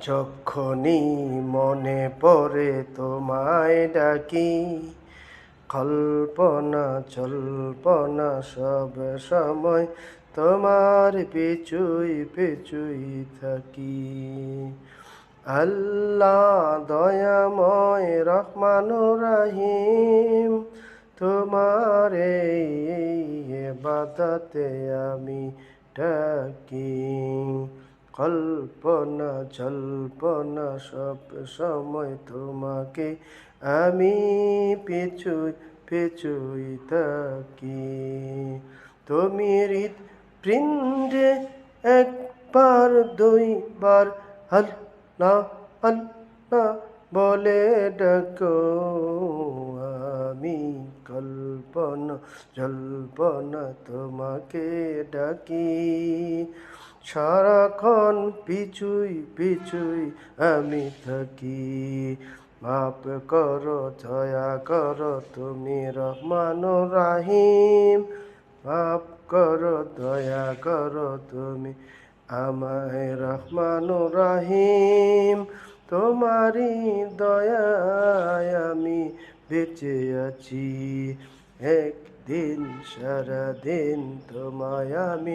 যখনই মনে পড়ে তোমায় ডাকি, কল্পনা জল্পনা সব সময় তোমার পিছুই পিছুই থাকি। আল্লাহ দয়াময় রহমানুর রহিম, তোমার এই ইবাদতে আমি ডাকি। কল্পনা জল্পনা সব সময় তোমাকে আমি পিছুই পিছুই থাকি। তুমি হৃৎপিণ্ডে একবার দুইবার আল্লাহ আল্লাহ বলে ডাকো, আমি কল্পনা জল্পনা তোমাকে ডাকি। সারাক্ষণ পিছুই পিছুই আমি থাকি। মাফ করো দয়া করো তুমি রহমানুর রাহিম, মাফ করো দয়া করো তুমি আমায় রহমানুর রাহিম। তোমারই দয়ায় আমি বেঁচে আছি, একদিন সারাদিন তোমায় আমি